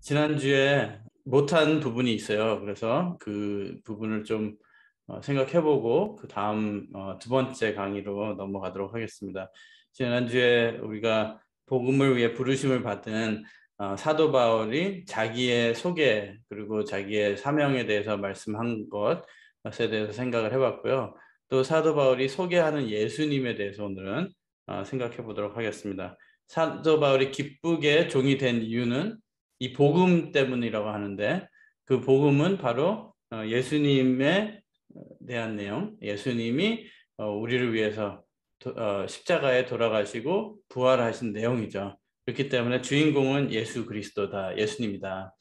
지난주에 못한 부분이 있어요. 그래서 그 부분을 좀 생각해보고 그 다음 두 번째 강의로 넘어가도록 하겠습니다. 지난주에 우리가 복음을 위해 부르심을 받은 사도 바울이 자기의 소개 그리고 자기의 사명에 대해서 말씀한 것에 대해서 생각을 해봤고요. 또 사도 바울이 소개하는 예수님에 대해서 오늘은 생각해 보도록 하겠습니다. 사도 바울이 기쁘게 종이 된 이유는 이 복음 때문이라고 하는데, 그 복음은 바로 예수님에 대한 내용, 예수님이 우리를 위해서 십자가에 돌아가시고 부활하신 내용이죠. 그렇기 때문에 주인공은 예수 그리스도다, 예수님이다.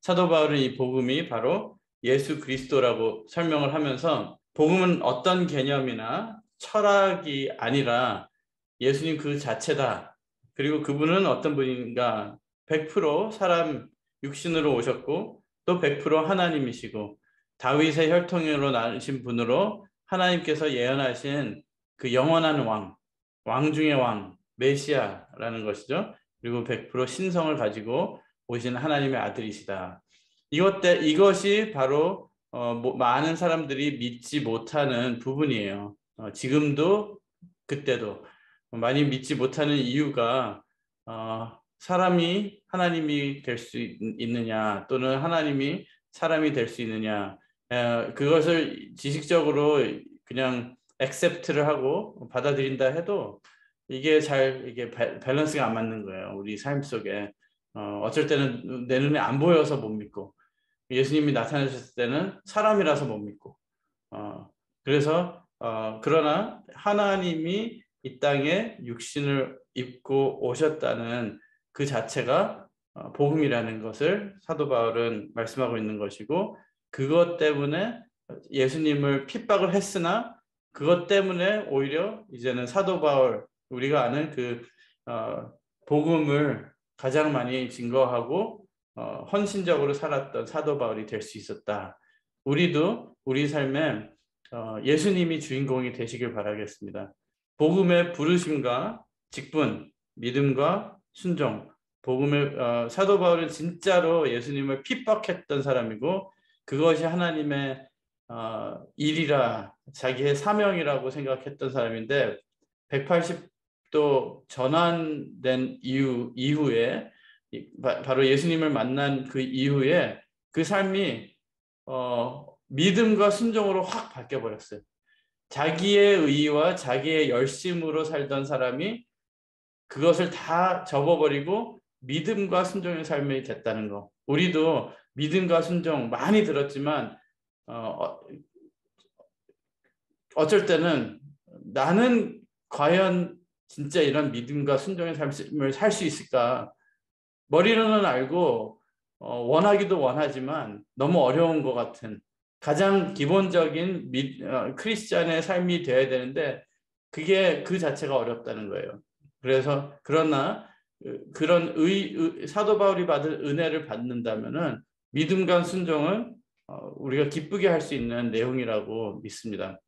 사도 바울은 이 복음이 바로 예수 그리스도라고 설명을 하면서, 복음은 어떤 개념이나 철학이 아니라 예수님 그 자체다. 그리고 그분은 어떤 분인가? 100% 사람 육신으로 오셨고 또 100% 하나님이시고 다윗의 혈통으로 나신 분으로 하나님께서 예언하신 그 영원한 왕, 왕 중의 왕, 메시아라는 것이죠. 그리고 100% 신성을 가지고 오신 하나님의 아들이시다. 이것이 바로 많은 사람들이 믿지 못하는 부분이에요. 지금도 그때도 많이 믿지 못하는 이유가 사람이 하나님이 될 수 있느냐 또는 하나님이 사람이 될 수 있느냐, 그것을 지식적으로 그냥 액셉트를 하고 받아들인다 해도 이게 밸런스가 안 맞는 거예요. 우리 삶 속에 어쩔 때는 내 눈에 안 보여서 못 믿고, 예수님이 나타나셨을 때는 사람이라서 못 믿고, 그래서 그러나 하나님이 이 땅에 육신을 입고 오셨다는 그 자체가 복음이라는 것을 사도 바울은 말씀하고 있는 것이고, 그것 때문에 예수님을 핍박을 했으나 그것 때문에 오히려 이제는 사도 바울, 우리가 아는 그 복음을 가장 많이 증거하고 헌신적으로 살았던 사도 바울이 될 수 있었다. 우리도 우리 삶에 예수님이 주인공이 되시길 바라겠습니다. 복음의 부르심과 직분, 믿음과 순종, 복음의 사도 바울은 진짜로 예수님을 핍박했던 사람이고, 그것이 하나님의 일이라, 자기의 사명이라고 생각했던 사람인데, 180도 전환된 이후에 바로 예수님을 만난 그 이후에 그 삶이 믿음과 순종으로 확 바뀌어버렸어요. 자기의 의의와 자기의 열심으로 살던 사람이 그것을 다 접어버리고 믿음과 순종의 삶이 됐다는 거. 우리도 믿음과 순종 많이 들었지만 어쩔 때는 나는 과연 진짜 이런 믿음과 순종의 삶을 살 수 있을까? 머리로는 알고 원하기도 원하지만 너무 어려운 것 같은, 가장 기본적인 크리스찬의 삶이 되어야 되는데 그게 그 자체가 어렵다는 거예요. 그래서 그러나 그런 사도 바울이 받은 은혜를 받는다면은 믿음과 순종은 우리가 기쁘게 할 수 있는 내용이라고 믿습니다.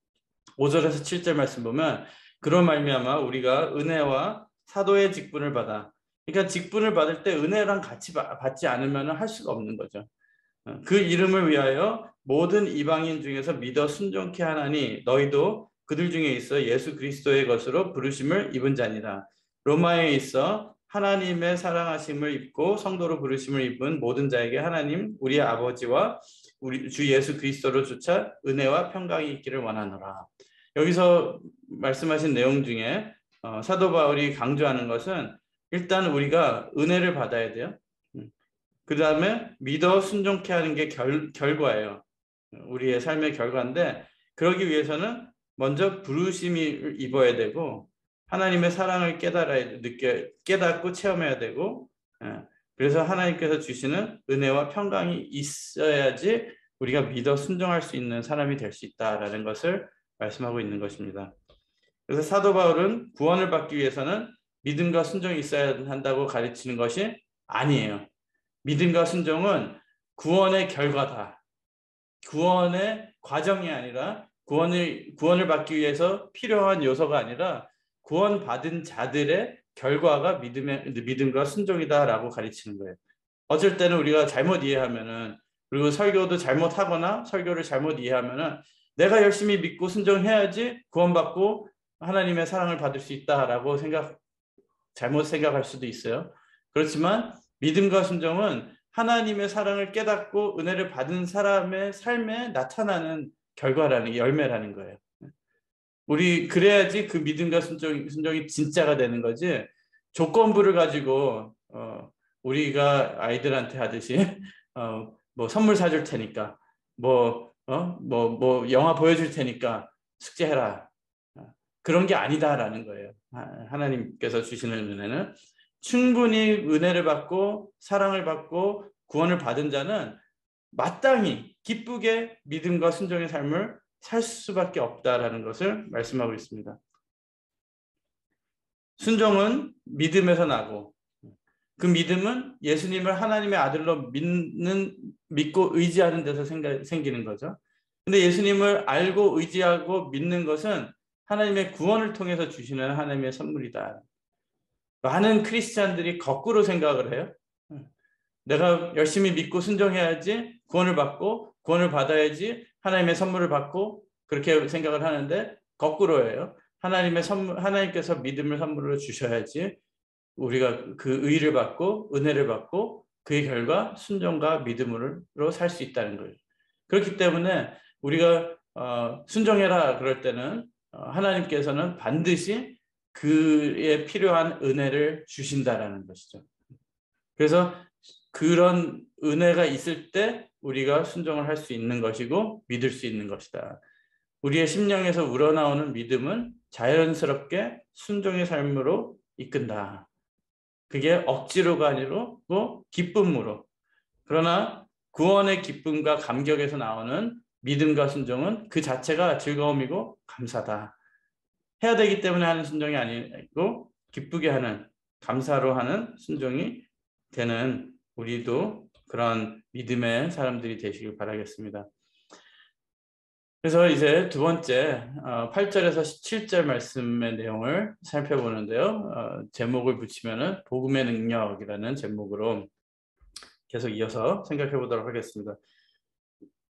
5절에서 7절 말씀 보면, 그런 말미암아 우리가 은혜와 사도의 직분을 받아, 그러니까 직분을 받을 때 은혜랑 같이 받지 않으면 할 수가 없는 거죠. 그 이름을 위하여 모든 이방인 중에서 믿어 순종케 하나니 너희도 그들 중에 있어 예수 그리스도의 것으로 부르심을 입은 자니라. 로마에 있어 하나님의 사랑하심을 입고 성도로 부르심을 입은 모든 자에게 하나님 우리 아버지와 우리 주 예수 그리스도로 조차 은혜와 평강이 있기를 원하노라. 여기서 말씀하신 내용 중에 사도 바울이 강조하는 것은, 일단 우리가 은혜를 받아야 돼요. 그 다음에 믿어 순종케 하는 게 결과예요. 우리의 삶의 결과인데, 그러기 위해서는 먼저 부르심을 입어야 되고 하나님의 사랑을 깨닫고 체험해야 되고, 그래서 하나님께서 주시는 은혜와 평강이 있어야지 우리가 믿어 순종할 수 있는 사람이 될 수 있다라는 것을 말씀하고 있는 것입니다. 그래서 사도 바울은 구원을 받기 위해서는 믿음과 순종이 있어야 한다고 가르치는 것이 아니에요. 믿음과 순종은 구원의 결과다. 구원의 과정이 아니라, 구원을 받기 위해서 필요한 요소가 아니라 구원받은 자들의 결과가 믿음과 순종이다라고 가르치는 거예요. 어쩔 때는 우리가 잘못 이해하면은, 그리고 설교도 잘못하거나 설교를 잘못 이해하면은 내가 열심히 믿고 순종해야지 구원받고 하나님의 사랑을 받을 수 있다라고 잘못 생각할 수도 있어요. 그렇지만 믿음과 순종은 하나님의 사랑을 깨닫고 은혜를 받은 사람의 삶에 나타나는 결과라는, 열매라는 거예요. 우리 그래야지 그 믿음과 순종이 진짜가 되는 거지. 조건부를 가지고 우리가 아이들한테 하듯이 뭐 선물 사줄 테니까, 뭐 영화 보여줄 테니까 숙제해라, 그런 게 아니다라는 거예요. 하나님께서 주시는 은혜는 충분히 은혜를 받고 사랑을 받고 구원을 받은 자는 마땅히 기쁘게 믿음과 순종의 삶을 살 수밖에 없다라는 것을 말씀하고 있습니다. 순종은 믿음에서 나고, 그 믿음은 예수님을 하나님의 아들로 믿고 의지하는 데서 생기는 거죠. 근데 예수님을 알고 의지하고 믿는 것은 하나님의 구원을 통해서 주시는 하나님의 선물이다. 많은 크리스찬들이 거꾸로 생각을 해요. 내가 열심히 믿고 순종해야지 구원을 받고, 구원을 받아야지 하나님의 선물을 받고, 그렇게 생각을 하는데 거꾸로예요. 하나님께서 믿음을 선물로 주셔야지 우리가 그 의를 받고 은혜를 받고 그의 결과 순종과 믿음으로 살 수 있다는 거예요. 그렇기 때문에 우리가 순종해라 그럴 때는 하나님께서는 반드시 그에 필요한 은혜를 주신다라는 것이죠. 그래서 그런 은혜가 있을 때 우리가 순종을 할 수 있는 것이고 믿을 수 있는 것이다. 우리의 심령에서 우러나오는 믿음은 자연스럽게 순종의 삶으로 이끈다. 그게 억지로가 아니고 기쁨으로. 그러나 구원의 기쁨과 감격에서 나오는 믿음과 순종은 그 자체가 즐거움이고 감사다. 해야 되기 때문에 하는 순종이 아니고 기쁘게 하는, 감사로 하는 순종이 되는 우리도 그런 믿음의 사람들이 되시길 바라겠습니다. 그래서 이제 두 번째 8절에서 17절 말씀의 내용을 살펴보는데요. 제목을 붙이면은 복음의 능력이라는 제목으로 계속 이어서 생각해 보도록 하겠습니다.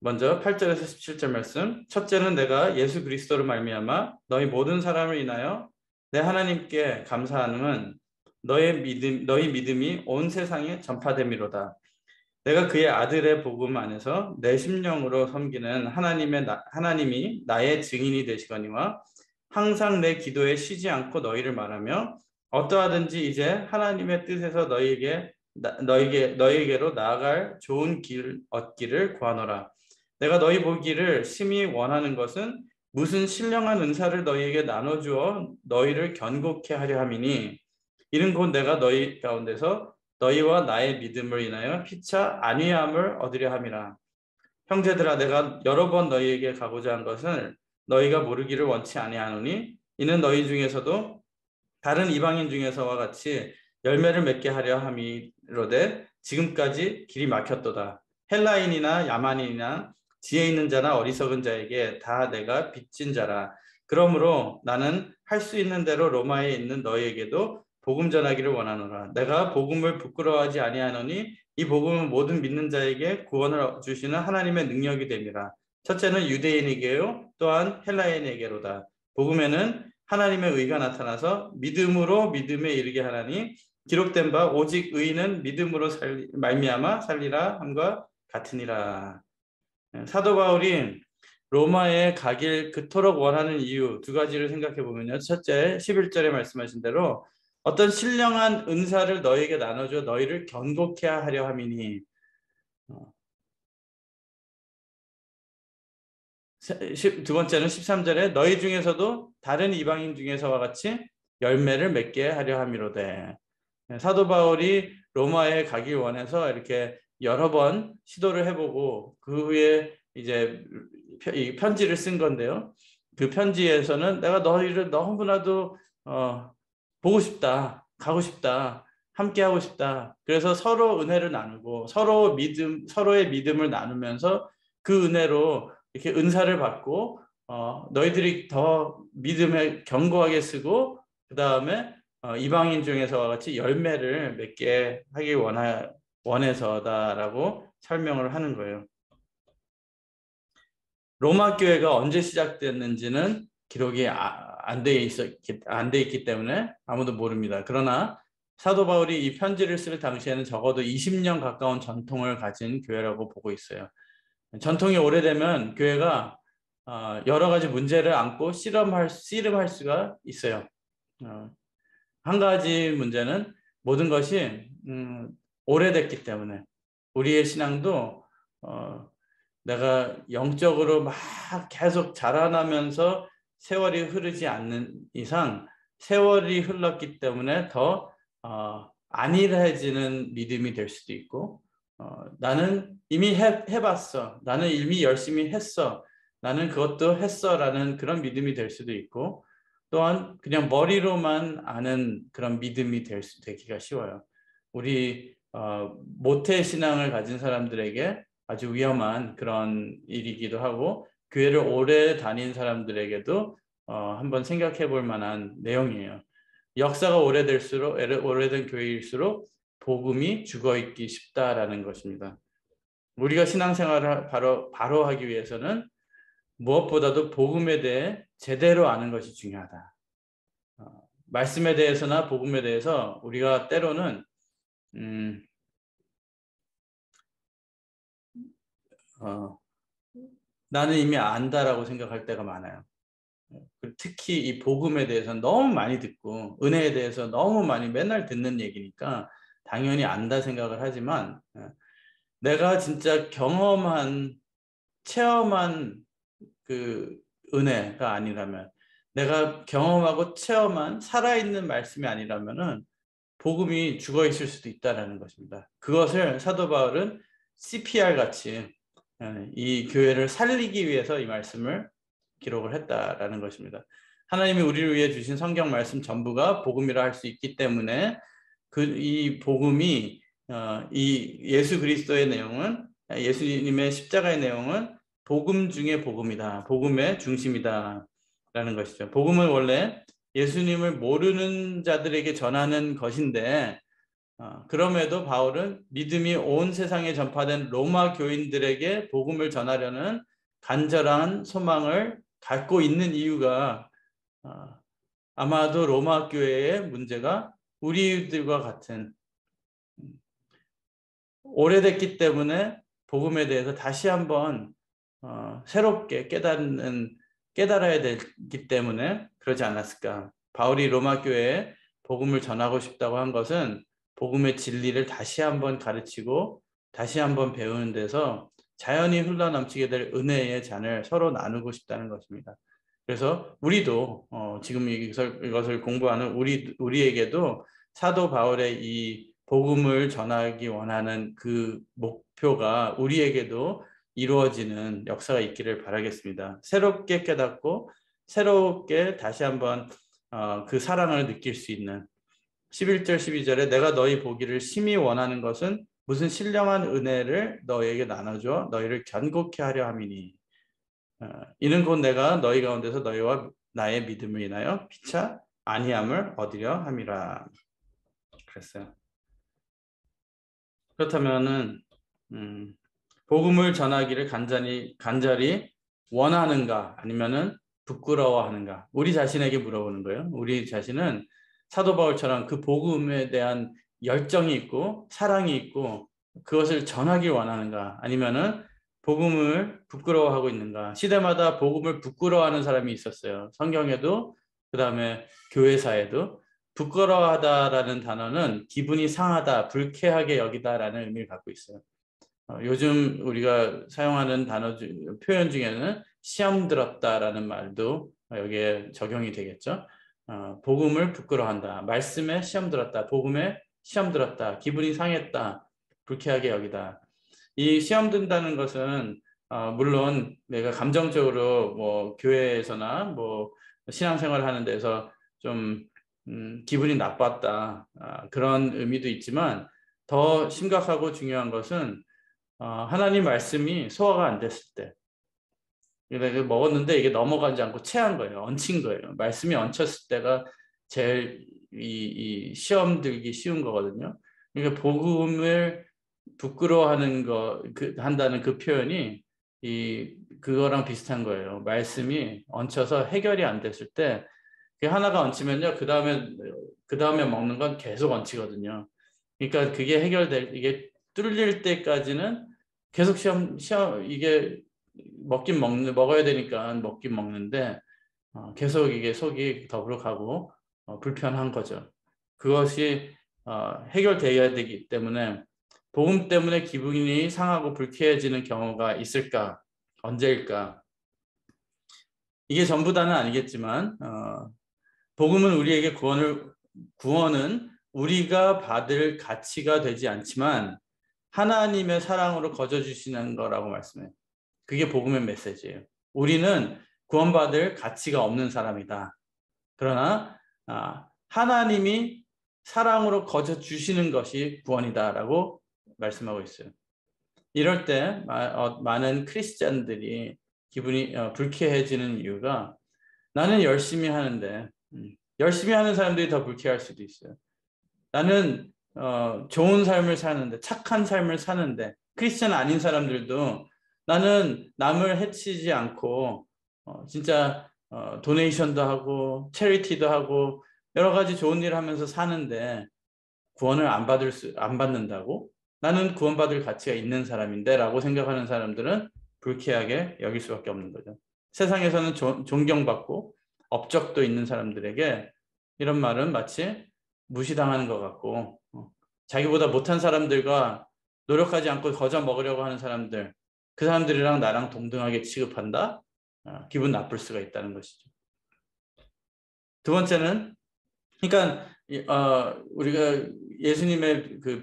먼저 8절에서 17절 말씀. 첫째는 내가 예수 그리스도로 말미암아 너희 모든 사람을 인하여 내 하나님께 감사함은 너희 믿음이 온 세상에 전파됨이로다. 내가 그의 아들의 복음 안에서 내 심령으로 섬기는 하나님이 나의 증인이 되시거니와 항상 내 기도에 쉬지 않고 너희를 말하며 어떠하든지 이제 하나님의 뜻에서 너희에게로 나아갈 좋은 길 얻기를 구하노라. 내가 너희 보기를 심히 원하는 것은 무슨 신령한 은사를 너희에게 나눠주어 너희를 견고케 하려 함이니 이는 곧 내가 너희 가운데서 너희와 나의 믿음을 인하여 피차 안위함을 얻으려 함이라. 형제들아, 내가 여러 번 너희에게 가고자 한 것을 너희가 모르기를 원치 아니하노니 이는 너희 중에서도 다른 이방인 중에서와 같이 열매를 맺게 하려 함이로되 지금까지 길이 막혔도다. 헬라인이나 야만인이나 지혜 있는 자나 어리석은 자에게 다 내가 빚진 자라. 그러므로 나는 할 수 있는 대로 로마에 있는 너희에게도 복음 전하기를 원하노라. 내가 복음을 부끄러워하지 아니하노니 이 복음은 모든 믿는 자에게 구원을 주시는 하나님의 능력이 됨이라. 첫째는 유대인에게요 또한 헬라인에게로다. 복음에는 하나님의 의가 나타나서 믿음으로 믿음에 이르게 하나니 기록된 바 오직 의인은 믿음으로 말미암아 살리라 함과 같으니라. 사도 바울이 로마에 가길 그토록 원하는 이유 두 가지를 생각해 보면요. 첫째, 11절에 말씀하신 대로 어떤 신령한 은사를 너에게 나눠줘 너희를 견고케 하려 함이니, 두 번째는 13절에 너희 중에서도 다른 이방인 중에서와 같이 열매를 맺게 하려 함이로되. 사도 바울이 로마에 가길 원해서 이렇게 여러 번 시도를 해보고 그 후에 이제 이 편지를 쓴 건데요. 그 편지에서는 내가 너희를 너무나도 보고 싶다, 가고 싶다, 함께 하고 싶다. 그래서 서로 은혜를 나누고 서로의 믿음을 나누면서 그 은혜로 이렇게 은사를 받고 너희들이 더 믿음에 견고하게 쓰고 그 다음에 이방인 중에서와 같이 열매를 맺게 하길 원해서다라고 설명을 하는 거예요. 로마 교회가 언제 시작됐는지는 기록이 안 돼 있기 때문에 아무도 모릅니다. 그러나 사도 바울이 이 편지를 쓸 당시에는 적어도 20년 가까운 전통을 가진 교회라고 보고 있어요. 전통이 오래되면 교회가 여러 가지 문제를 안고 씨름할 수가 있어요. 한 가지 문제는 모든 것이 오래됐기 때문에 우리의 신앙도 내가 영적으로 막 계속 자라나면서 세월이 흐르지 않는 이상 세월이 흘렀기 때문에 더 안일해지는 믿음이 될 수도 있고 나는 이미 해봤어. 나는 이미 열심히 했어. 나는 그것도 했어 라는 그런 믿음이 될 수도 있고 또한 그냥 머리로만 아는 그런 믿음이 되기가 쉬워요. 우리 모태 신앙을 가진 사람들에게 아주 위험한 그런 일이기도 하고 교회를 오래 다닌 사람들에게도 한번 생각해 볼 만한 내용이에요. 역사가 오래된 교회일수록 복음이 죽어있기 쉽다라는 것입니다. 우리가 신앙생활을 바로 하기 위해서는 무엇보다도 복음에 대해 제대로 아는 것이 중요하다. 말씀에 대해서나 복음에 대해서 우리가 때로는 나는 이미 안다라고 생각할 때가 많아요. 특히 이 복음에 대해서는 너무 많이 듣고 은혜에 대해서 너무 많이 맨날 듣는 얘기니까 당연히 안다 생각을 하지만 내가 진짜 체험한 그 은혜가 아니라면 내가 경험하고 체험한 살아있는 말씀이 아니라면은 복음이 죽어 있을 수도 있다라는 것입니다. 그것을 사도 바울은 CPR 같이 이 교회를 살리기 위해서 이 말씀을 기록을 했다라는 것입니다. 하나님이 우리를 위해 주신 성경 말씀 전부가 복음이라 할 수 있기 때문에 이 복음이 이 예수 그리스도의 내용은 예수님의 십자가의 내용은 복음 중에 복음이다. 복음의 중심이다. 라는 것이죠. 복음은 원래 예수님을 모르는 자들에게 전하는 것인데 그럼에도 바울은 믿음이 온 세상에 전파된 로마 교인들에게 복음을 전하려는 간절한 소망을 갖고 있는 이유가 아마도 로마 교회의 문제가 우리들과 같은 오래됐기 때문에 복음에 대해서 다시 한번 새롭게 깨달아야 되기 때문에 그러지 않았을까. 바울이 로마 교회에 복음을 전하고 싶다고 한 것은 복음의 진리를 다시 한번 가르치고 다시 한번 배우는 데서 자연히 흘러넘치게 될 은혜의 잔을 서로 나누고 싶다는 것입니다. 그래서 우리도 지금 이것을 공부하는 우리에게도 사도 바울의 이 복음을 전하기 원하는 그 목표가 우리에게도 이루어지는 역사가 있기를 바라겠습니다. 새롭게 깨닫고 새롭게 다시 한번 그 사랑을 느낄 수 있는 11절 12절에 내가 너희 보기를 심히 원하는 것은 무슨 신령한 은혜를 너희에게 나눠줘 너희를 견고케 하려 함이니 이는 곧 내가 너희 가운데서 너희와 나의 믿음을 인하여 피차 아니함을 얻으려 함이라 그랬어요. 그렇다면은 복음을 전하기를 간절히 원하는가 아니면은 부끄러워하는가 우리 자신에게 물어보는 거예요. 우리 자신은 사도 바울처럼 그 복음에 대한 열정이 있고 사랑이 있고 그것을 전하기 원하는가 아니면은 복음을 부끄러워하고 있는가. 시대마다 복음을 부끄러워하는 사람이 있었어요. 성경에도 그다음에 교회사에도 부끄러워하다라는 단어는 기분이 상하다, 불쾌하게 여기다라는 의미를 갖고 있어요. 요즘 우리가 사용하는 표현 중에는 시험 들었다라는 말도 여기에 적용이 되겠죠. 복음을 부끄러워한다. 말씀에 시험 들었다. 복음에 시험 들었다. 기분이 상했다. 불쾌하게 여기다. 이 시험 든다는 것은 물론 내가 감정적으로 뭐 교회에서나 뭐 신앙생활 하는 데서 좀 기분이 나빴다. 그런 의미도 있지만 더 심각하고 중요한 것은 하나님 말씀이 소화가 안 됐을 때 내가 먹었는데 이게 넘어가지 않고 체한 거예요. 얹힌 거예요. 말씀이 얹혔을 때가 제일 이 시험 들기 쉬운 거거든요. 그러니까 복음을 부끄러워하는 한다는 그 표현이 그거랑 비슷한 거예요. 말씀이 얹혀서 해결이 안 됐을 때 그 하나가 얹히면요, 그 다음에 먹는 건 계속 얹히거든요. 그러니까 그게 이게 뚫릴 때까지는 계속 이게 먹어야 되니까 먹긴 먹는데 계속 이게 속이 더불어 가고 불편한 거죠. 그것이 해결되어야 되기 때문에 복음 때문에 기분이 상하고 불쾌해지는 경우가 있을까? 언제일까? 이게 전부 다는 아니겠지만 복음은 우리에게 구원은 우리가 받을 가치가 되지 않지만 하나님의 사랑으로 거저 주시는 거라고 말씀해요. 그게 복음의 메시지예요. 우리는 구원받을 가치가 없는 사람이다. 그러나 하나님이 사랑으로 거저 주시는 것이 구원이다라고 말씀하고 있어요. 이럴 때 많은 크리스찬들이 기분이 불쾌해지는 이유가 나는 열심히 하는데 열심히 하는 사람들이 더 불쾌할 수도 있어요. 나는 좋은 삶을 사는데 착한 삶을 사는데 크리스찬 아닌 사람들도 나는 남을 해치지 않고 진짜 도네이션도 하고 체리티도 하고 여러 가지 좋은 일을 하면서 사는데 구원을 안 받는다고? 나는 구원받을 가치가 있는 사람인데 라고 생각하는 사람들은 불쾌하게 여길 수밖에 없는 거죠. 세상에서는 존경받고 업적도 있는 사람들에게 이런 말은 마치 무시당하는 것 같고 자기보다 못한 사람들과 노력하지 않고 거저 먹으려고 하는 사람들, 그 사람들이랑 나랑 동등하게 취급한다? 기분 나쁠 수가 있다는 것이죠. 두 번째는, 그러니까 우리가 예수님의 그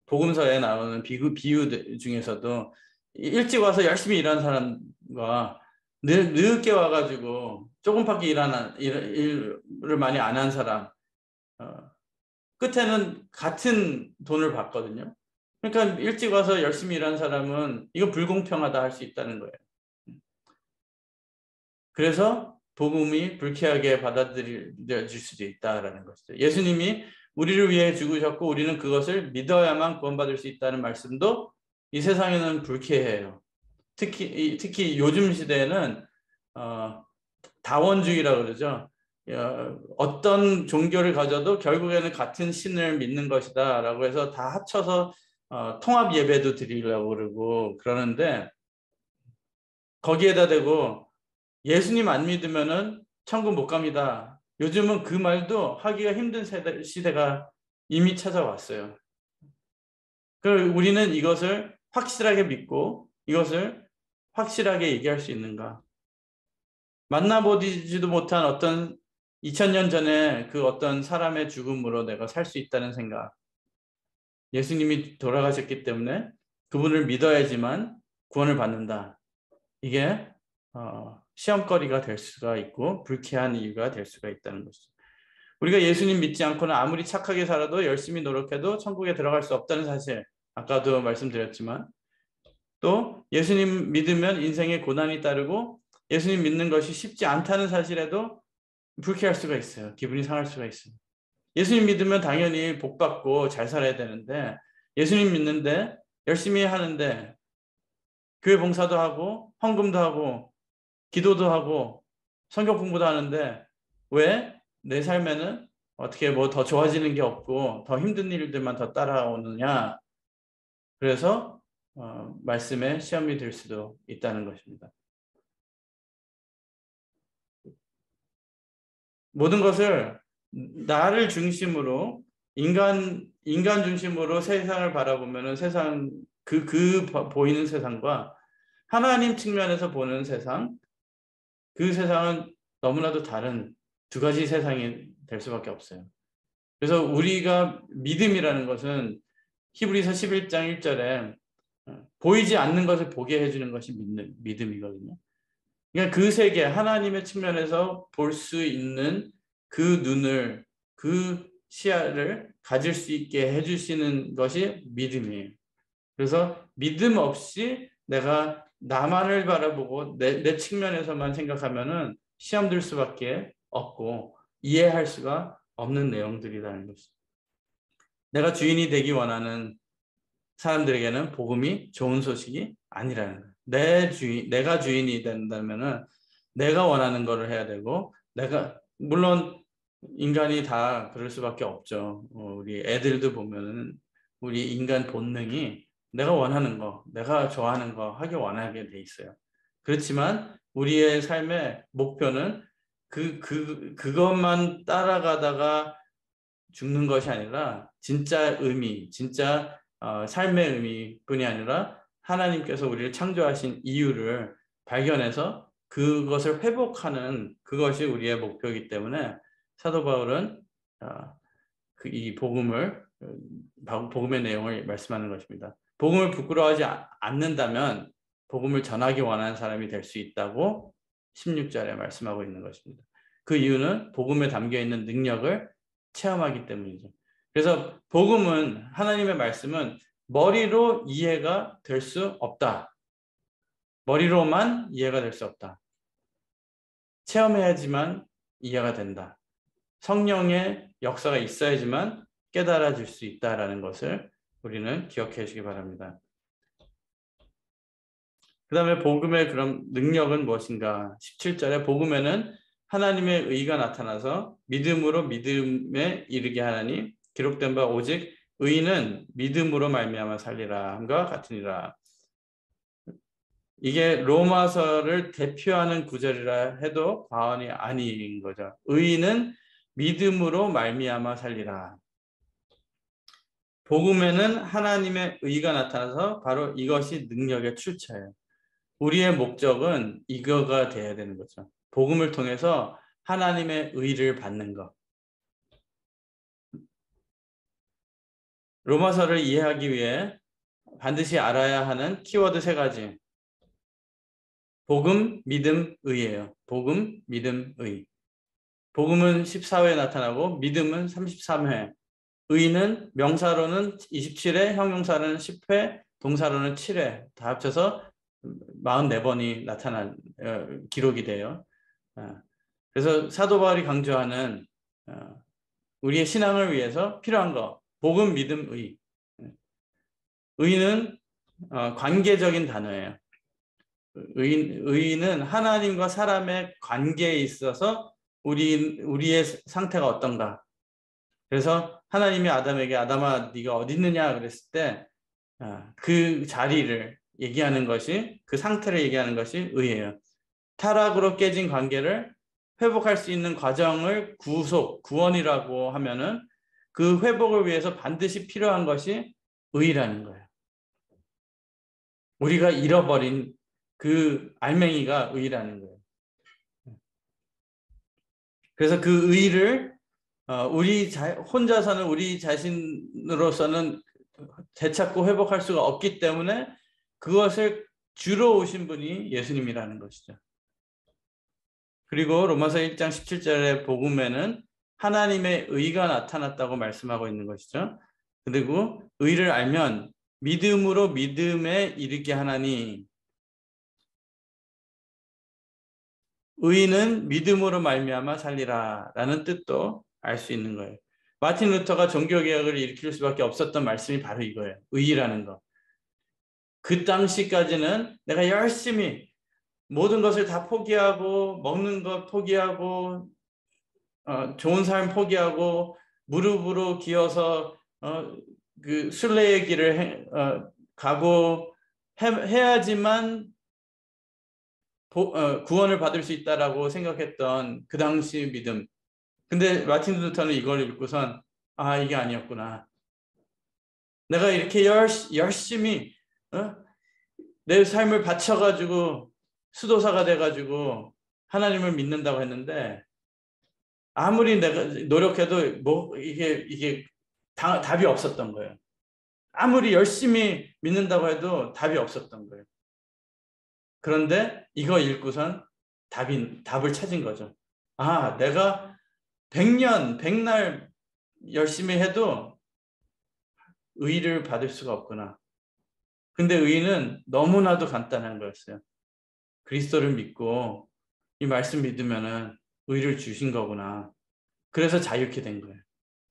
복음서에 나오는 비유 중에서도 일찍 와서 열심히 일하는 사람과 늦게 와가지고 조금밖에 일을 많이 안 한 사람, 끝에는 같은 돈을 받거든요. 그러니까 일찍 와서 열심히 일한 사람은 이거 불공평하다 할 수 있다는 거예요. 그래서 복음이 불쾌하게 받아들여질 수도 있다라는 것이죠. 예수님이 우리를 위해 죽으셨고 우리는 그것을 믿어야만 구원받을 수 있다는 말씀도 이 세상에는 불쾌해요. 특히 요즘 시대에는 다원주의라고 그러죠. 어떤 종교를 가져도 결국에는 같은 신을 믿는 것이다 라고 해서 다 합쳐서 통합 예배도 드리려고 그러는데 거기에다 대고 예수님 안 믿으면은 천국 못 갑니다. 요즘은 그 말도 하기가 힘든 시대가 이미 찾아왔어요. 우리는 이것을 확실하게 믿고 이것을 확실하게 얘기할 수 있는가? 만나보지도 못한 어떤 2000년 전에 그 어떤 사람의 죽음으로 내가 살 수 있다는 생각. 예수님이 돌아가셨기 때문에 그분을 믿어야지만 구원을 받는다. 이게 시험거리가 될 수가 있고 불쾌한 이유가 될 수가 있다는 것이죠. 우리가 예수님 믿지 않고는 아무리 착하게 살아도 열심히 노력해도 천국에 들어갈 수 없다는 사실, 아까도 말씀드렸지만, 또 예수님 믿으면 인생에 고난이 따르고 예수님 믿는 것이 쉽지 않다는 사실에도 불쾌할 수가 있어요. 기분이 상할 수가 있어요. 예수님 믿으면 당연히 복 받고 잘 살아야 되는데 예수님 믿는데 열심히 하는데 교회 봉사도 하고 헌금도 하고 기도도 하고 성경 공부도 하는데 왜 내 삶에는 어떻게 뭐 더 좋아지는 게 없고 더 힘든 일들만 더 따라오느냐. 그래서 말씀에 시험이 될 수도 있다는 것입니다. 모든 것을 나를 중심으로 인간 중심으로 세상을 바라보면은 보이는 세상과 하나님 측면에서 보는 세상, 그 세상은 너무나도 다른 두 가지 세상이 될 수밖에 없어요. 그래서 우리가 믿음이라는 것은 히브리서 11장 1절에 보이지 않는 것을 보게 해주는 것이 믿음이거든요. 그러니까 그 세계, 하나님의 측면에서 볼 수 있는 그 눈을, 그 시야를 가질 수 있게 해주시는 것이 믿음이에요. 그래서 믿음 없이 내가 나만을 바라보고 내 측면에서만 생각하면은 시험 들 수밖에 없고 이해할 수가 없는 내용들이라는 것이죠. 내가 주인이 되기 원하는 사람들에게는 복음이 좋은 소식이 아니라는 거예요. 내가 주인이 된다면은 내가 원하는 거를 해야 되고, 물론 인간이 다 그럴 수밖에 없죠. 우리 애들도 보면은 우리 인간 본능이 내가 원하는 거, 내가 좋아하는 거 하기 원하게 돼 있어요. 그렇지만 우리의 삶의 목표는 그것만 따라가다가 죽는 것이 아니라 진짜 의미, 진짜 삶의 의미뿐이 아니라 하나님께서 우리를 창조하신 이유를 발견해서 그것을 회복하는 그것이 우리의 목표이기 때문에 사도 바울은 이 복음의 내용을 말씀하는 것입니다. 복음을 부끄러워하지 않는다면 복음을 전하기 원하는 사람이 될 수 있다고 16절에 말씀하고 있는 것입니다. 그 이유는 복음에 담겨 있는 능력을 체험하기 때문이죠. 그래서 복음은, 하나님의 말씀은 머리로 이해가 될 수 없다. 머리로만 이해가 될 수 없다. 체험해야지만 이해가 된다. 성령의 역사가 있어야지만 깨달아질 수 있다라는 것을 우리는 기억해 주시기 바랍니다. 그 다음에 복음의 그럼 능력은 무엇인가? 17절에 복음에는 하나님의 의가 나타나서 믿음으로 믿음에 이르게 하나니 기록된 바 오직 의인은 믿음으로 말미암아 살리라 함과 같으니라. 이게 로마서를 대표하는 구절이라 해도 과언이 아닌 거죠. 의인은 믿음으로 말미암아 살리라. 복음에는 하나님의 의가 나타나서 바로 이것이 능력의 출처예요. 우리의 목적은 이거가 돼야 되는 거죠. 복음을 통해서 하나님의 의를 받는 것. 로마서를 이해하기 위해 반드시 알아야 하는 키워드 3가지. 복음, 믿음, 의예요. 복음, 믿음, 의. 복음은 14회 나타나고 믿음은 33회. 의는 명사로는 27회, 형용사로는 10회, 동사로는 7회. 다 합쳐서 44번이 나타난 기록이 돼요. 그래서 사도 바울이 강조하는 우리의 신앙을 위해서 필요한 거, 복음, 믿음, 의. 의는 관계적인 단어예요. 의는 하나님과 사람의 관계에 있어서 우리의 상태가 어떤가. 그래서 하나님이 아담에게 아담아 네가 어디 있느냐 그랬을 때 그 자리를 얘기하는 것이, 그 상태를 얘기하는 것이 의예요. 타락으로 깨진 관계를 회복할 수 있는 과정을 구원이라고 하면은 그 회복을 위해서 반드시 필요한 것이 의라는 거예요. 우리가 잃어버린 그 알맹이가 의라는 거예요. 그래서 그 의를 혼자서는 우리 자신으로서는 되찾고 회복할 수가 없기 때문에 그것을 주러 오신 분이 예수님이라는 것이죠. 그리고 로마서 1장 17절의 복음에는 하나님의 의가 나타났다고 말씀하고 있는 것이죠. 그리고 의를 알면 믿음으로 믿음에 이르게 하나니, 의인은 믿음으로 말미암아 살리라 라는 뜻도 알 수 있는 거예요. 마틴 루터가 종교개혁을 일으킬 수밖에 없었던 말씀이 바로 이거예요. 의라는 거. 그 당시까지는 내가 열심히 모든 것을 다 포기하고, 먹는 것 포기하고, 좋은 삶 포기하고, 무릎으로 기어서 그 순례의 길을 가고 해야지만 구원을 받을 수 있다라고 생각했던 그 당시 믿음. 근데 마틴 루터는 이걸 읽고선 이게 아니었구나. 내가 이렇게 열심히 내 삶을 바쳐가지고 수도사가 돼가지고 하나님을 믿는다고 했는데 아무리 내가 노력해도 이게 답이 없었던 거예요. 아무리 열심히 믿는다고 해도 답이 없었던 거예요. 그런데 이거 읽고선 답을 찾은 거죠. 내가 100년, 100날 열심히 해도 의를 받을 수가 없구나. 근데 의는 너무나도 간단한 거였어요. 그리스도를 믿고 이 말씀 믿으면은 의를 주신 거구나. 그래서 자유케 된 거예요.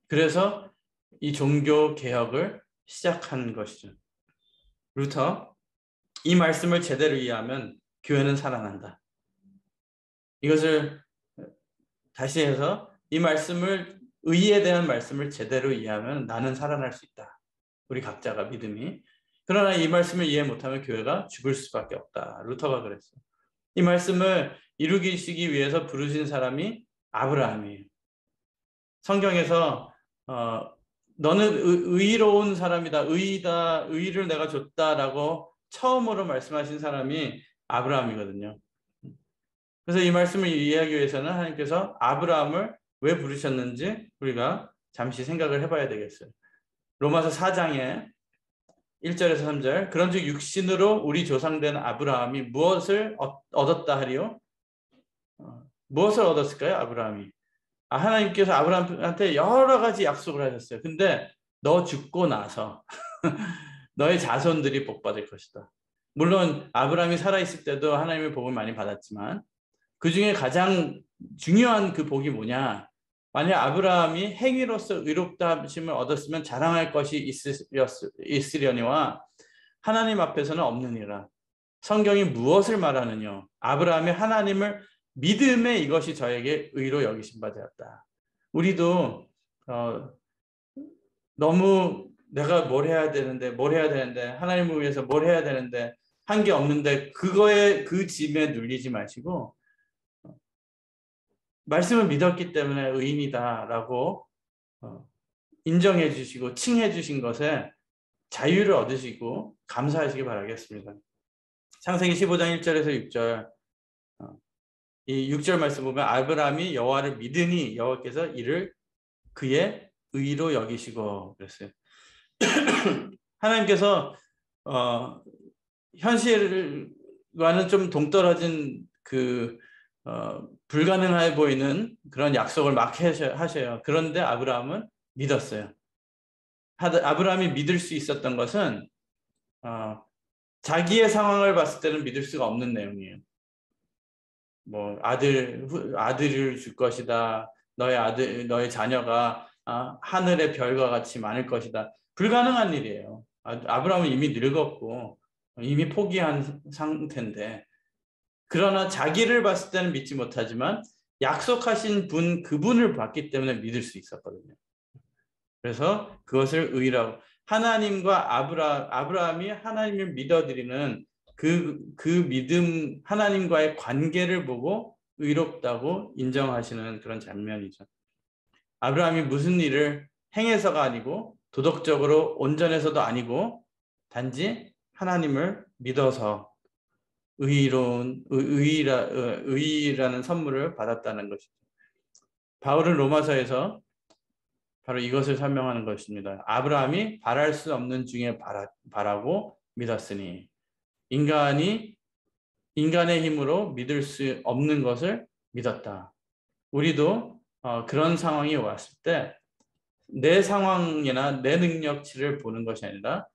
그래서 이 종교 개혁을 시작한 것이죠. 루터, 이 말씀을 제대로 이해하면 교회는 살아난다. 이것을 다시 해서 이 말씀을, 의에 대한 말씀을 제대로 이해하면 나는 살아날 수 있다. 우리 각자가 믿음이. 그러나 이 말씀을 이해 못하면 교회가 죽을 수밖에 없다. 루터가 그랬어요. 이 말씀을 이루시기 위해서 부르신 사람이 아브라함이에요. 성경에서 너는 의로운 사람이다, 의이다, 의를 내가 줬다라고 처음으로 말씀하신 사람이 아브라함이거든요. 그래서 이 말씀을 이해하기 위해서는 하나님께서 아브라함을 왜 부르셨는지 우리가 잠시 생각을 해봐야 되겠어요. 로마서 4장에 1절에서 3절, 그런즉 육신으로 우리 조상된 아브라함이 무엇을 얻었다 하리요? 무엇을 얻었을까요? 아브라함이. 하나님께서 아브라함한테 여러 가지 약속을 하셨어요. 근데 너 죽고 나서 너의 자손들이 복받을 것이다. 물론 아브라함이 살아있을 때도 하나님의 복을 많이 받았지만 그 중에 가장 중요한 그 복이 뭐냐? 만약 아브라함이 행위로서 의롭다 하심을 얻었으면 자랑할 것이 있으려니와 하나님 앞에서는 없느니라. 성경이 무엇을 말하느냐? 아브라함이 하나님을 믿음에 이것이 저에게 의로 여기신 바 되었다. 우리도 너무 내가 뭘 해야 되는데 하나님을 위해서 뭘 해야 되는데 한 게 없는데 그거에 그 짐에 눌리지 마시고 말씀을 믿었기 때문에 의인이다라고 인정해 주시고 칭해 주신 것에 자유를 얻으시고 감사하시기 바라겠습니다. 창세기 15장 1절에서 6절, 이 6절 말씀 보면 아브라함이 여호와를 믿으니 여호와께서 이를 그의 의로 여기시고 그랬어요. 하나님께서 현실과는 좀 동떨어진 불가능해 보이는 그런 약속을 막 하셔요. 그런데 아브라함은 믿었어요. 아브라함이 믿을 수 있었던 것은 자기의 상황을 봤을 때는 믿을 수가 없는 내용이에요. 뭐 아들을 줄 것이다. 너의 자녀가 하늘의 별과 같이 많을 것이다. 불가능한 일이에요. 아브라함은 이미 늙었고 이미 포기한 상태인데, 그러나 자기를 봤을 때는 믿지 못하지만 약속하신 그분을 봤기 때문에 믿을 수 있었거든요. 그래서 그것을 의라고, 하나님과 아브라함이 하나님을 믿어드리는 그 믿음, 하나님과의 관계를 보고 의롭다고 인정하시는 그런 장면이죠. 아브라함이 무슨 일을 행해서가 아니고 도덕적으로 온전해서도 아니고 단지 하나님을 믿어서 의라는 선물을 받았다는 것이죠. 바울은 로마서에서 바로 이것을 설명하는 것입니다. 아브라함이 바랄 수 없는 중에 바라고 믿었으니 인간의 힘으로 믿을 수 없는 것을 믿었다. 우리도 그런 상황이 왔을 때 내 상황이나 내 능력치를 보는 것이 아니라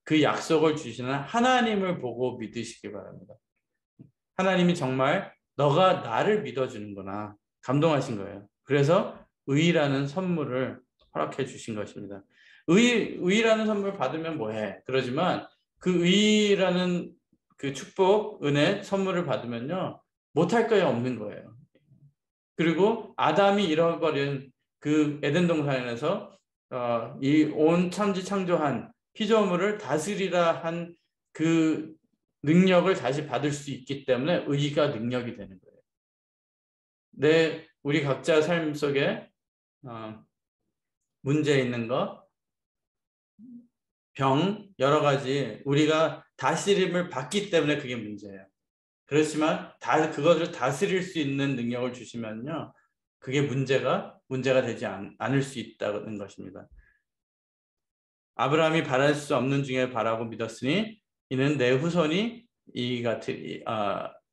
그 약속을 주시는 하나님을 보고 믿으시기 바랍니다. 하나님이 정말 너가 나를 믿어주는구나 감동하신 거예요. 그래서 의라는 선물을 허락해 주신 것입니다. 의라는 선물 받으면 뭐해? 그러지만 그 의라는 그 축복, 은혜, 선물을 받으면요 못할 거에 없는 거예요. 그리고 아담이 잃어버린 그 에덴 동산에서 이 온 천지 창조한 피조물을 다스리라 한 그 능력을 다시 받을 수 있기 때문에 의가 능력이 되는 거예요. 우리 각자 삶 속에 문제 있는 것, 병, 여러 가지 우리가 다스림을 받기 때문에 그게 문제예요. 그렇지만 그것을 다스릴 수 있는 능력을 주시면요, 그게 문제가 되지 않을 수 있다는 것입니다. 아브라함이 바랄 수 없는 중에 바라고 믿었으니 이는 내 후손이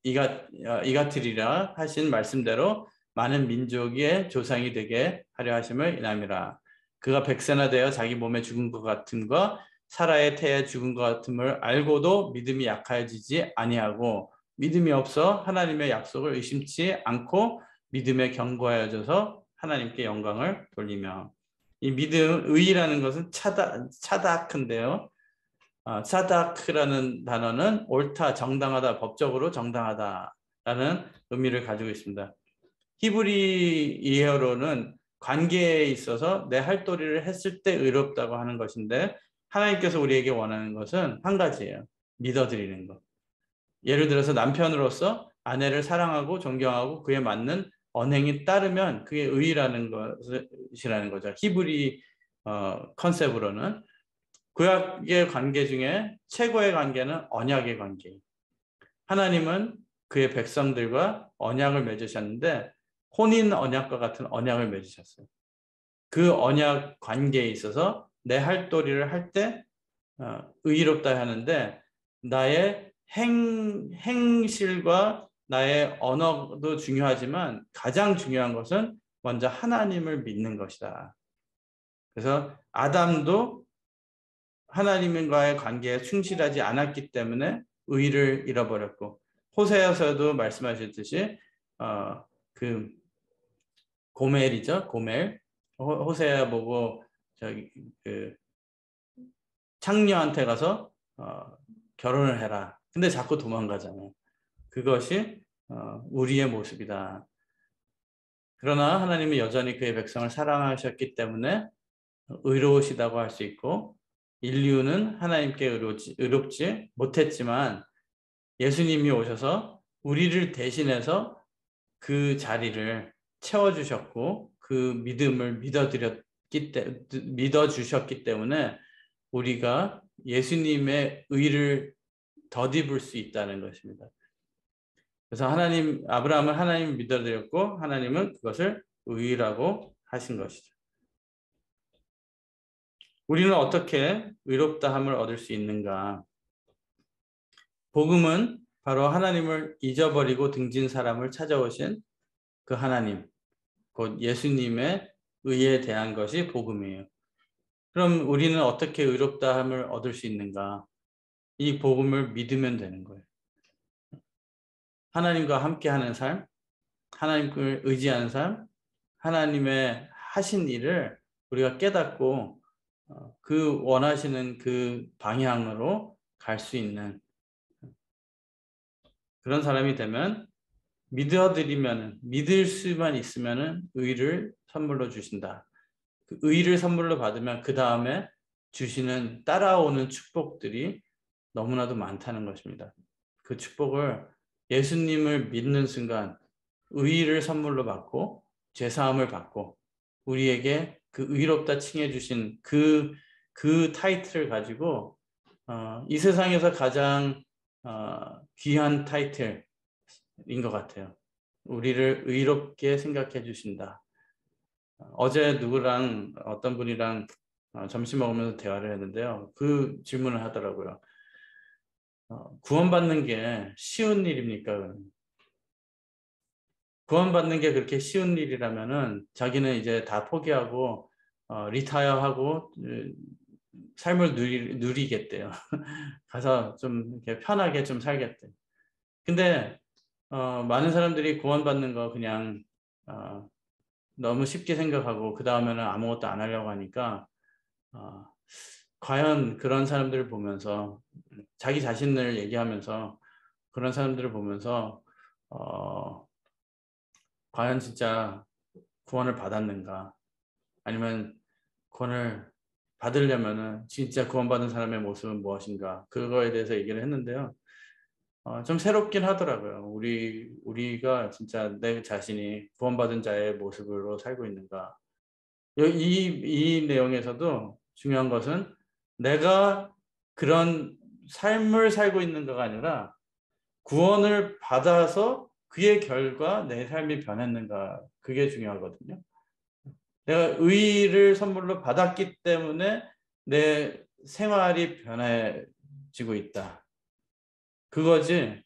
이같으리라 하신 말씀대로 많은 민족의 조상이 되게 하려 하심을 인함이라. 그가 백세나 되어 자기 몸에 죽은 것 같음과 사라의 태에 죽은 것 같음을 알고도 믿음이 약해지지 아니하고 믿음이 없어 하나님의 약속을 의심치 않고 믿음에 견고하여져서 하나님께 영광을 돌리며. 이 믿음, 의라는 것은 차다크인데요. 차다크라는 단어는 옳다, 정당하다, 법적으로 정당하다라는 의미를 가지고 있습니다. 히브리어로는 관계에 있어서 내 할 도리를 했을 때 의롭다고 하는 것인데 하나님께서 우리에게 원하는 것은 한 가지예요. 믿어드리는 것. 예를 들어서 남편으로서 아내를 사랑하고 존경하고 그에 맞는 언행이 따르면 그게 의라는 것이라는 거죠. 히브리 컨셉으로는 구약의 관계 중에 최고의 관계는 언약의 관계예요. 하나님은 그의 백성들과 언약을 맺으셨는데 혼인 언약과 같은 언약을 맺으셨어요. 그 언약 관계에 있어서 내 할 도리를 할 때 의롭다 하는데 나의 행실과 나의 언어도 중요하지만 가장 중요한 것은 먼저 하나님을 믿는 것이다. 그래서 아담도 하나님과의 관계에 충실하지 않았기 때문에 의를 잃어버렸고 호세아서도 말씀하셨듯이 그 고멜이죠. 고멜. 호세아 보고 저기 그 창녀한테 가서 결혼을 해라. 근데 자꾸 도망가잖아요. 그것이 우리의 모습이다. 그러나 하나님은 여전히 그의 백성을 사랑하셨기 때문에 의로우시다고 할 수 있고 인류는 하나님께 의롭지 못했지만 예수님이 오셔서 우리를 대신해서 그 자리를 채워주셨고 그 믿음을 믿어주셨기 때문에 우리가 예수님의 의를 덧입을 수 있다는 것입니다. 그래서 아브라함은 하나님을 믿어드렸고 하나님은 그것을 의라고 하신 것이죠. 우리는 어떻게 의롭다함을 얻을 수 있는가? 복음은 바로 하나님을 잊어버리고 등진 사람을 찾아오신 그 하나님, 곧 예수님의 의에 대한 것이 복음이에요. 그럼 우리는 어떻게 의롭다함을 얻을 수 있는가? 이 복음을 믿으면 되는 거예요. 하나님과 함께하는 삶, 하나님을 의지하는 삶, 하나님의 하신 일을 우리가 깨닫고 그 원하시는 그 방향으로 갈 수 있는 그런 사람이 되면 믿을 수만 있으면 의를 선물로 주신다. 그 의를 선물로 받으면 그 다음에 주시는 따라오는 축복들이 너무나도 많다는 것입니다. 그 축복을 예수님을 믿는 순간 의를 선물로 받고 죄사함을 받고 우리에게 그 의롭다 칭해 주신 그 타이틀을 가지고 이 세상에서 가장 귀한 타이틀인 것 같아요. 우리를 의롭게 생각해 주신다. 어제 누구랑 어떤 분이랑 점심 먹으면서 대화를 했는데요. 그 질문을 하더라고요. 구원받는 게 쉬운 일입니까? 구원받는 게 그렇게 쉬운 일이라면은 자기는 이제 다 포기하고 리타이어하고 삶을 누리겠대요. 가서 좀 이렇게 편하게 좀 살겠대. 근데 많은 사람들이 구원받는 거 그냥 너무 쉽게 생각하고 그 다음에는 아무것도 안 하려고 하니까 과연 그런 사람들을 보면서 자기 자신을 얘기하면서 그런 사람들을 보면서 과연 진짜 구원을 받았는가 아니면 구원을 받으려면은 진짜 구원받은 사람의 모습은 무엇인가 그거에 대해서 얘기를 했는데요. 좀 새롭긴 하더라고요. 우리가 진짜 내 자신이 구원받은 자의 모습으로 살고 있는가. 이 내용에서도 중요한 것은 내가 그런 삶을 살고 있는가가 아니라 구원을 받아서 그의 결과 내 삶이 변했는가 그게 중요하거든요. 내가 의를 선물로 받았기 때문에 내 생활이 변해지고 있다. 그거지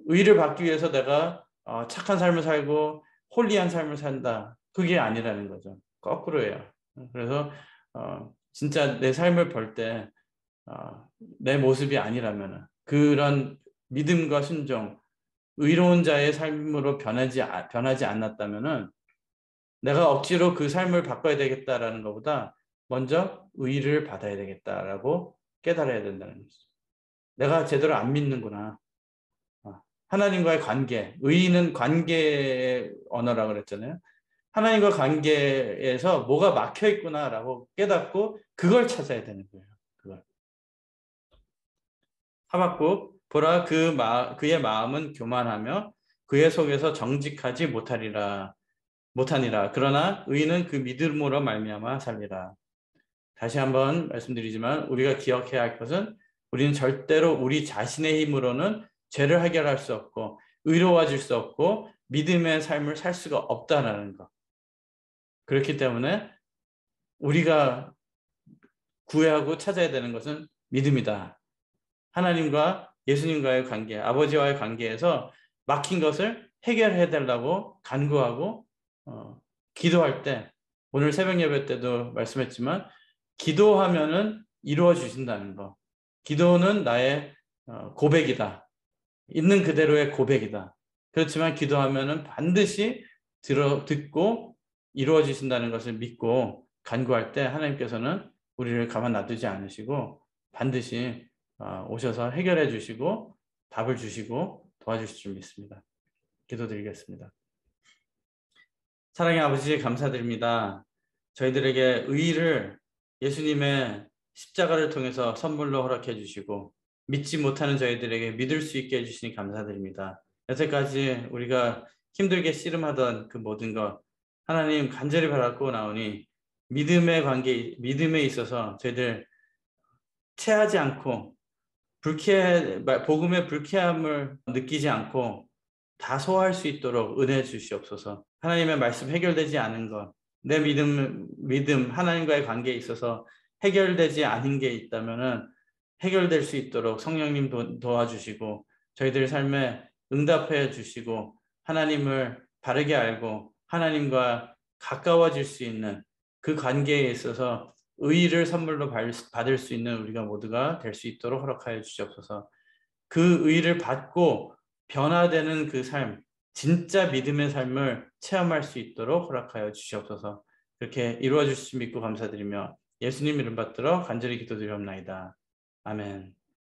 의를 받기 위해서 내가 착한 삶을 살고 홀리한 삶을 산다. 그게 아니라는 거죠. 거꾸로예요. 그래서 진짜 내 삶을 볼 때 내 모습이 아니라면 그런 믿음과 순종, 의로운 자의 삶으로 변하지 않았다면은 내가 억지로 그 삶을 바꿔야 되겠다라는 것보다 먼저 의를 받아야 되겠다라고 깨달아야 된다는 거죠. 내가 제대로 안 믿는구나. 하나님과의 관계, 의는 관계의 언어라고 그랬잖아요. 하나님과 관계에서 뭐가 막혀 있구나라고 깨닫고 그걸 찾아야 되는 거예요. 그걸. 하박국 보라 그의 마음은 교만하며 그의 속에서 정직하지 못하니라. 그러나 의인은 그 믿음으로 말미암아 살리라. 다시 한번 말씀드리지만 우리가 기억해야 할 것은 우리는 절대로 우리 자신의 힘으로는 죄를 해결할 수 없고 의로워질 수 없고 믿음의 삶을 살 수가 없다라는 것. 그렇기 때문에 우리가 구해하고 찾아야 되는 것은 믿음이다. 하나님과 예수님과의 관계, 아버지와의 관계에서 막힌 것을 해결해 달라고 간구하고 기도할 때 오늘 새벽 예배 때도 말씀했지만 기도하면은 이루어 주신다는 거. 기도는 나의 고백이다. 있는 그대로의 고백이다. 그렇지만 기도하면은 반드시 듣고 이루어 주신다는 것을 믿고 간구할 때 하나님께서는 우리를 가만 놔두지 않으시고 반드시 오셔서 해결해 주시고 답을 주시고 도와주실 줄 믿습니다. 기도드리겠습니다. 사랑의 아버지 감사드립니다. 저희들에게 의의를 예수님의 십자가를 통해서 선물로 허락해 주시고 믿지 못하는 저희들에게 믿을 수 있게 해주시니 감사드립니다. 여태까지 우리가 힘들게 씨름하던 그 모든 것 하나님 간절히 바라고 나오니 믿음의 관계, 믿음에 있어서 저희들 체하지 않고 복음의 불쾌함을 느끼지 않고 다 소화할 수 있도록 은혜 주시옵소서. 하나님의 말씀 해결되지 않은 것, 내 믿음 하나님과의 관계에 있어서 해결되지 않은 게 있다면은 해결될 수 있도록 성령님 도와주시고 저희들 삶에 응답해 주시고 하나님을 바르게 알고 하나님과 가까워질 수 있는 그 관계에 있어서 의의를 선물로 받을 수 있는 우리가 모두가 될 수 있도록 허락하여 주시옵소서. 그 의의를 받고 변화되는 그 삶, 진짜 믿음의 삶을 체험할 수 있도록 허락하여 주시옵소서. 그렇게 이루어 주실 줄 믿고 감사드리며 예수님 이름 받들어 간절히 기도드리옵나이다. 아멘.